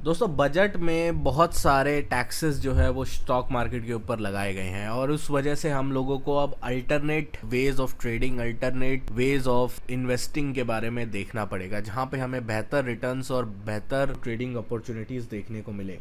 दोस्तों बजट में बहुत सारे टैक्सेस जो है वो स्टॉक मार्केट के ऊपर लगाए गए हैं और उस वजह से हम लोगों को अब alternate ways of trading, alternate ways of investing के बारे में देखना पड़ेगा, जहां पे हमें बेहतर रिटर्न्स और बेहतर ट्रेडिंग अपॉर्चुनिटीज़ देखने को मिले।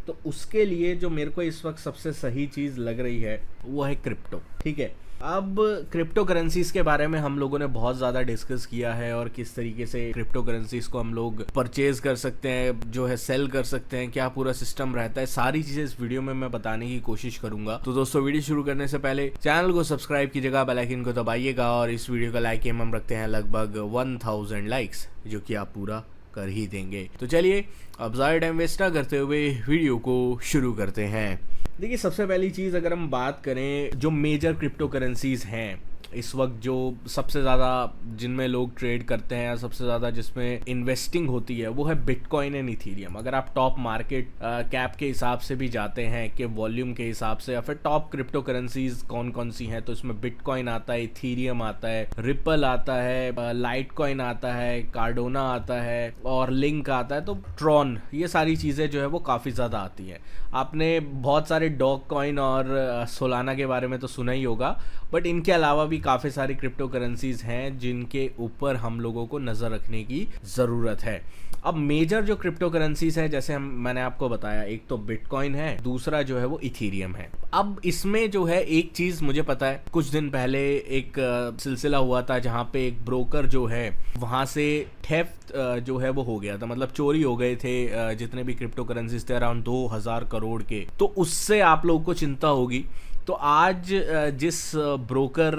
तो उसके लिए जो मेरे को इस वक्त सबसे सही चीज़ लग रही है वो है क्रिप्टो। ठीक है, अब क्रिप्टो करेंसीज के बारे में हम लोगों ने बहुत ज़्यादा डिस्कस किया है और किस तरीके से क्रिप्टो करेंसीज को हम लोग परचेज कर सकते हैं, जो है सेल कर सकते हैं, क्या पूरा सिस्टम रहता है, सारी चीज़ें इस वीडियो में मैं बताने की कोशिश करूंगा। तो दोस्तों वीडियो शुरू करने से पहले चैनल को सब्सक्राइब कीजिएगा, बेल आइकन को दबाइएगा और इस वीडियो का लाइक एम हम रखते हैं लगभग 1000 लाइक्स, जो कि आप पूरा कर ही देंगे। तो चलिए अब ज़्यादा टाइम वेस्ट ना करते हुए वीडियो को शुरू करते हैं। देखिए, सबसे पहली चीज़ अगर हम बात करें जो मेजर क्रिप्टो करेंसीज हैं इस वक्त, जो सबसे ज़्यादा जिनमें लोग ट्रेड करते हैं या सबसे ज़्यादा जिसमें इन्वेस्टिंग होती है वो है बिटकॉइन एंड इथीरियम। अगर आप टॉप मार्केट कैप के हिसाब से भी जाते हैं कि वॉल्यूम के हिसाब से, या फिर टॉप क्रिप्टो करेंसीज कौन कौन सी हैं, तो इसमें बिटकॉइन आता है, इथीरियम आता है, रिपल आता है, लाइट कॉइन आता है, कार्डोना आता है और लिंक आता है, तो ट्रॉन, ये सारी चीज़ें जो है वो काफ़ी ज़्यादा आती हैं। आपने बहुत सारे डॉग कॉइन और सोलाना के बारे में तो सुना ही होगा, बट इनके अलावा भी काफ़ी सारी क्रिप्टो करेंसीज हैं जिनके ऊपर हम लोगों को नज़र रखने की ज़रूरत है। अब मेजर जो क्रिप्टो करेंसीज हैं, जैसे मैंने आपको बताया, एक तो बिटकॉइन है, दूसरा जो है वो इथीरियम है। अब इसमें जो है एक चीज़ मुझे पता है, कुछ दिन पहले एक सिलसिला हुआ था जहाँ पे एक ब्रोकर जो है वहाँ से थेफ्ट जो है वो हो गया था, मतलब चोरी हो गए थे जितने भी क्रिप्टो करेंसीज थे, अराउंड 2000 करोड़ के। तो उससे आप लोगों को चिंता होगी। तो आज जिस ब्रोकर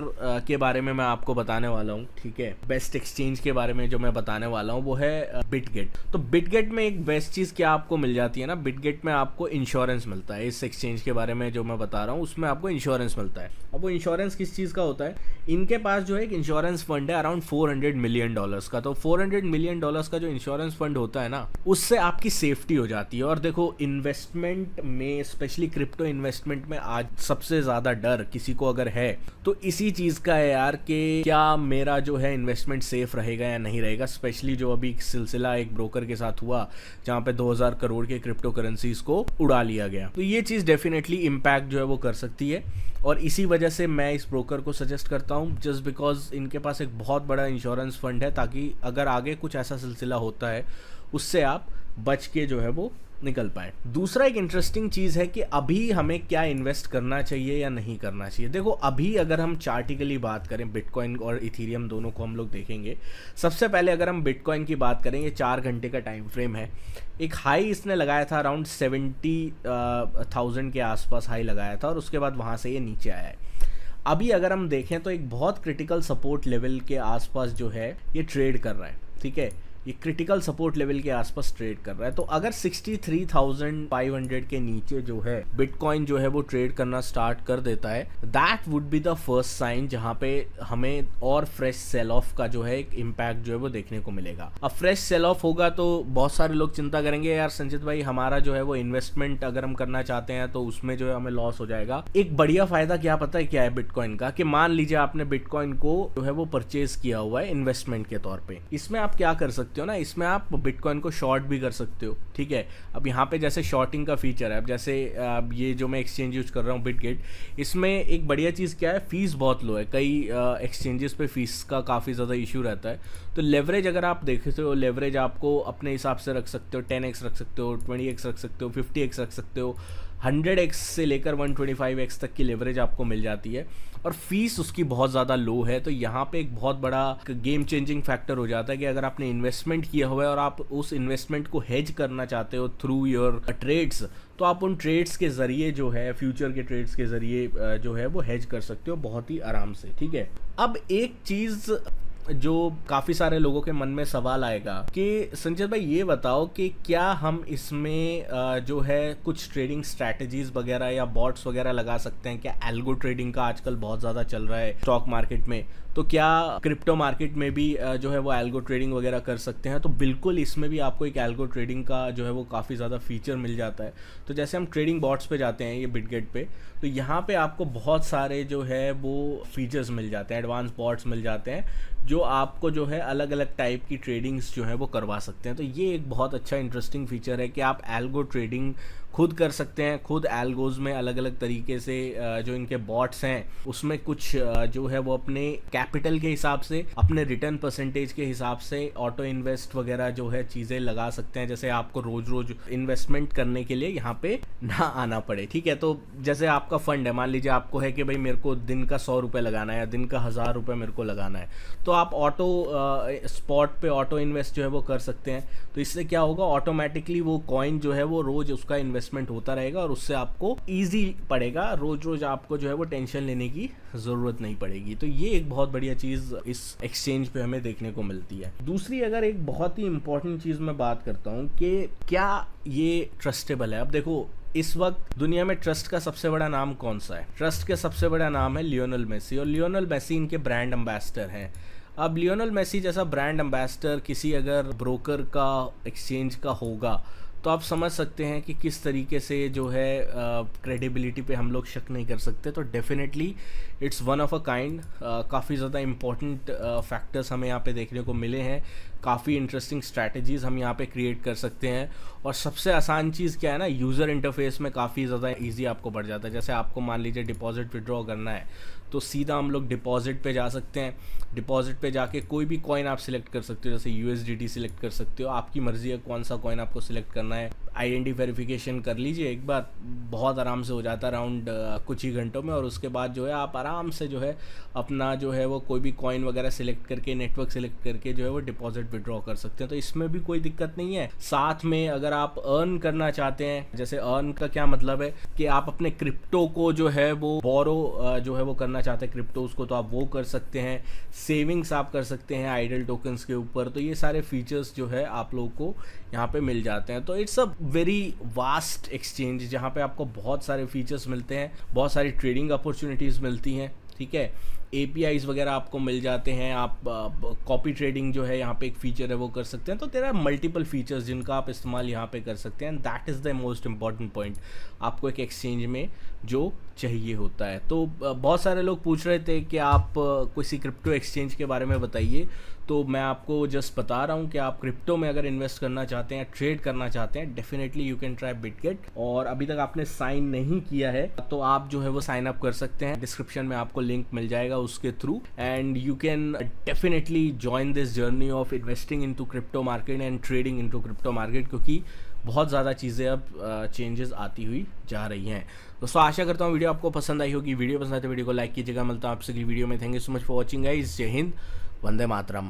के बारे में मैं आपको बताने वाला हूँ, ठीक है, बेस्ट एक्सचेंज के बारे में जो मैं बताने वाला हूँ वो है बिटगेट। तो बिटगेट में एक बेस्ट चीज़ क्या आपको मिल जाती है ना, बिटगेट में आपको इंश्योरेंस मिलता है। इस एक्सचेंज के बारे में जो मैं बता रहा हूँ उसमें आपको इंश्योरेंस मिलता है। अब वो इंश्योरेंस किस चीज़ का होता है, इनके पास जो है एक इंश्योरेंस फंड है अराउंड $400 मिलियन का। तो $400 मिलियन का जो इंश्योरेंस फंड होता है ना, उससे आपकी सेफ्टी हो जाती है। और देखो, इन्वेस्टमेंट में, स्पेशली क्रिप्टो इन्वेस्टमेंट में आज सबसे ज्यादा डर किसी को अगर है तो इसी चीज का है यार, कि क्या मेरा जो है इन्वेस्टमेंट सेफ रहेगा या नहीं रहेगा। स्पेशली जो अभी सिलसिला एक ब्रोकर के साथ हुआ जहां पे 2000 करोड़ के क्रिप्टो करेंसीज को उड़ा लिया गया, तो ये चीज डेफिनेटली इम्पैक्ट जो है वो कर सकती है। और इसी वजह से मैं इस ब्रोकर को सजेस्ट करता हूँ, जस्ट बिकॉज इनके पास एक बहुत बड़ा इंश्योरेंस फंड है, ताकि अगर आगे कुछ ऐसा सिलसिला होता है उससे आप बच के जो है वो निकल पाए। दूसरा एक इंटरेस्टिंग चीज़ है कि अभी हमें क्या इन्वेस्ट करना चाहिए या नहीं करना चाहिए। देखो, अभी अगर हम चार्टिकली बात करें, बिटकॉइन और इथीरियम दोनों को हम लोग देखेंगे। सबसे पहले अगर हम बिटकॉइन की बात करेंगे, 4 घंटे का टाइम फ्रेम है। एक हाई इसने लगाया था अराउंड 70,000 के आसपास हाई लगाया था और उसके बाद वहाँ से ये नीचे आया है। अभी अगर हम देखें तो एक बहुत क्रिटिकल सपोर्ट लेवल के आसपास जो है ये ट्रेड कर रहा है। ठीक है, ये क्रिटिकल सपोर्ट लेवल के आसपास ट्रेड कर रहा है। तो अगर 63,500 के नीचे जो है बिटकॉइन जो है वो ट्रेड करना स्टार्ट कर देता है, that would be the first sign जहां पे हमें और फ्रेश सेल ऑफ का जो है एक इम्पैक्ट जो है वो देखने को मिलेगा। अब फ्रेश सेल ऑफ होगा तो बहुत सारे लोग चिंता करेंगे, यार संचित भाई, हमारा जो है वो इन्वेस्टमेंट अगर हम करना चाहते हैं तो उसमें जो है हमें लॉस हो जाएगा। एक बढ़िया फायदा क्या पता है क्या है बिटकॉइन का, कि मान लीजिए आपने बिटकॉइन को जो है वो परचेज किया हुआ है इन्वेस्टमेंट के तौर पे, इसमें आप क्या कर सकते हो ना, इसमें आप बिटकॉइन को शॉर्ट भी कर सकते हो। ठीक है, अब यहाँ पे जैसे शॉर्टिंग का फीचर है, अब जैसे ये जो मैं एक्सचेंज यूज कर रहा हूँ बिटगेट, इसमें एक बढ़िया चीज़ क्या है, फीस बहुत लो है। कई एक्सचेंजेस पे फीस का काफ़ी ज़्यादा इशू रहता है। तो लेवरेज अगर आप देखते हो, लेवरेज आपको अपने हिसाब से रख सकते हो, 10x रख सकते हो, 20x रख सकते हो, 50x रख सकते हो, 100x से लेकर 125x तक की लेवरेज आपको मिल जाती है और फीस उसकी बहुत ज़्यादा लो है। तो यहाँ पे एक बहुत बड़ा गेम चेंजिंग फैक्टर हो जाता है कि अगर आपने इन्वेस्टमेंट किया हुआ है और आप उस इन्वेस्टमेंट को हेज करना चाहते हो थ्रू योर ट्रेड्स, तो आप उन ट्रेड्स के ज़रिए जो है, फ्यूचर के ट्रेड्स के ज़रिए जो है वो हेज कर सकते हो बहुत ही आराम से। ठीक है, अब एक चीज़ जो काफ़ी सारे लोगों के मन में सवाल आएगा कि संजय भाई ये बताओ कि क्या हम इसमें जो है कुछ ट्रेडिंग स्ट्रैटेजीज वगैरह या बॉट्स वगैरह लगा सकते हैं क्या? एल्गो ट्रेडिंग का आजकल बहुत ज़्यादा चल रहा है स्टॉक मार्केट में, तो क्या क्रिप्टो मार्केट में भी जो है वो एल्गो ट्रेडिंग वगैरह कर सकते हैं? तो बिल्कुल इसमें भी आपको एक एल्गो ट्रेडिंग का जो है वो काफ़ी ज़्यादा फीचर मिल जाता है। तो जैसे हम ट्रेडिंग बॉट्स पे जाते हैं, ये बिटगेट पे, तो यहाँ पे आपको बहुत सारे जो है वो फीचर्स मिल जाते हैं, एडवांस बॉट्स मिल जाते हैं जो आपको जो है अलग अलग टाइप की ट्रेडिंग्स जो है वो करवा सकते हैं। तो ये एक बहुत अच्छा इंटरेस्टिंग फीचर है कि आप एल्गो ट्रेडिंग खुद कर सकते हैं। खुद एल्गोज में अलग अलग तरीके से जो इनके बॉट्स हैं उसमें कुछ जो है वो अपने कैपिटल के हिसाब से, अपने रिटर्न परसेंटेज के हिसाब से ऑटो इन्वेस्ट वगैरह जो है चीज़ें लगा सकते हैं, जैसे आपको रोज रोज इन्वेस्टमेंट करने के लिए यहाँ पे ना आना पड़े। ठीक है, तो जैसे आपका फंड है, मान लीजिए आपको है कि भाई मेरे को दिन का 100 रुपये लगाना है या दिन का 1000 रुपये मेरे को लगाना है, तो आप ऑटो स्पॉट पे ऑटो इन्वेस्ट जो है वो कर सकते हैं। तो इससे क्या होगा, ऑटोमेटिकली वो कॉइन जो है वो रोज उसका इन्वेस्टमेंट होता रहेगा और उससे आपको ईजी पड़ेगा, रोज रोज आपको जो है वो टेंशन लेने की ज़रूरत नहीं पड़ेगी। तो ये एक बहुत बढ़िया चीज़ इस एक्सचेंज पे हमें देखने को मिलती है। दूसरी अगर एक बहुत ही इंपॉर्टेंट चीज़ मैं बात करता हूँ कि क्या ये ट्रस्टेबल है। अब देखो, इस वक्त दुनिया में ट्रस्ट का सबसे बड़ा नाम कौन सा है? ट्रस्ट का सबसे बड़ा नाम है लियोनेल मेसी, और लियोनेल मेसी इनके ब्रांड एम्बेसडर हैं। अब लियोनेल मेसी जैसा ब्रांड एम्बेसडर किसी अगर ब्रोकर का, एक्सचेंज का होगा, तो आप समझ सकते हैं कि किस तरीके से जो है क्रेडिबिलिटी पे हम लोग शक नहीं कर सकते। तो definitely it's one of a kind, काफ़ी ज़्यादा इम्पोर्टेंट फैक्टर्स हमें यहाँ पे देखने को मिले हैं। काफ़ी इंटरेस्टिंग स्ट्रैटेजीज़ हम यहाँ पे क्रिएट कर सकते हैं। और सबसे आसान चीज़ क्या है ना, यूज़र इंटरफेस में काफ़ी ज़्यादा इजी आपको बढ़ जाता है। जैसे आपको मान लीजिए डिपॉजिट विड्रॉ करना है, तो सीधा हम लोग डिपॉजिट पे जा सकते हैं। डिपॉजिट पे जाके कोई भी कॉइन आप सिलेक्ट कर सकते हो, जैसे USDT सिलेक्ट कर सकते हो, आपकी मर्ज़ी है कौन सा कॉइन आपको सिलेक्ट करना है। आइडेंटिटी वेरिफिकेशन कर लीजिए एक बार, बहुत आराम से हो जाता है अराउंड कुछ ही घंटों में। और उसके बाद जो है आप आराम से जो है अपना जो है वो कोई भी कॉइन वगैरह सिलेक्ट करके, नेटवर्क सिलेक्ट करके जो है वो डिपॉजिट विड्रॉ कर सकते हैं। तो इसमें भी कोई दिक्कत नहीं है। साथ में अगर आप अर्न करना चाहते हैं, जैसे अर्न का क्या मतलब है कि आप अपने क्रिप्टो को जो है वो बोरो जो है वो करना चाहते हैं क्रिप्टोज को, तो आप वो कर सकते हैं। सेविंग्स आप कर सकते हैं आइडल टोकन्स के ऊपर। तो ये सारे फीचर्स जो है आप लोगों को यहाँ पे मिल जाते हैं। तो it's a very vast exchange जहाँ पे आपको बहुत सारे फीचर्स मिलते हैं, बहुत सारी ट्रेडिंग अपॉर्चुनिटीज़ मिलती हैं। ठीक है, APIs वगैरह आपको मिल जाते हैं। आप कॉपी ट्रेडिंग जो है यहाँ पे एक फीचर है वो कर सकते हैं। तो तेरा मल्टीपल फीचर्स जिनका आप इस्तेमाल यहाँ पे कर सकते हैं। That is the most important point आपको एक एक्सचेंज में जो चाहिए होता है। तो बहुत सारे लोग पूछ रहे थे कि आप किसी क्रिप्टो एक्सचेंज के बारे में बताइए। तो मैं आपको जस्ट बता रहा हूँ कि आप क्रिप्टो में अगर इन्वेस्ट करना चाहते हैं, ट्रेड करना चाहते हैं, definitely you can try Bitget. और अभी तक आपने साइन नहीं किया है तो आप जो है वो साइन अप कर सकते हैं। डिस्क्रिप्शन में आपको लिंक मिल जाएगा उसके through, and you can definitely join this journey of investing into crypto market and trading into crypto market, क्योंकि बहुत ज़्यादा चीज़ें अब चेंजेस आती हुई जा रही हैं। दोस्तों आशा करता हूँ वीडियो आपको पसंद आई होगी। वीडियो पसंद आए तो वीडियो को लाइक कीजिएगा। मिलता हूँ आपसे अगली वीडियो में। Thank you so much for watching guys. जय हिंद, वंदे मातरम।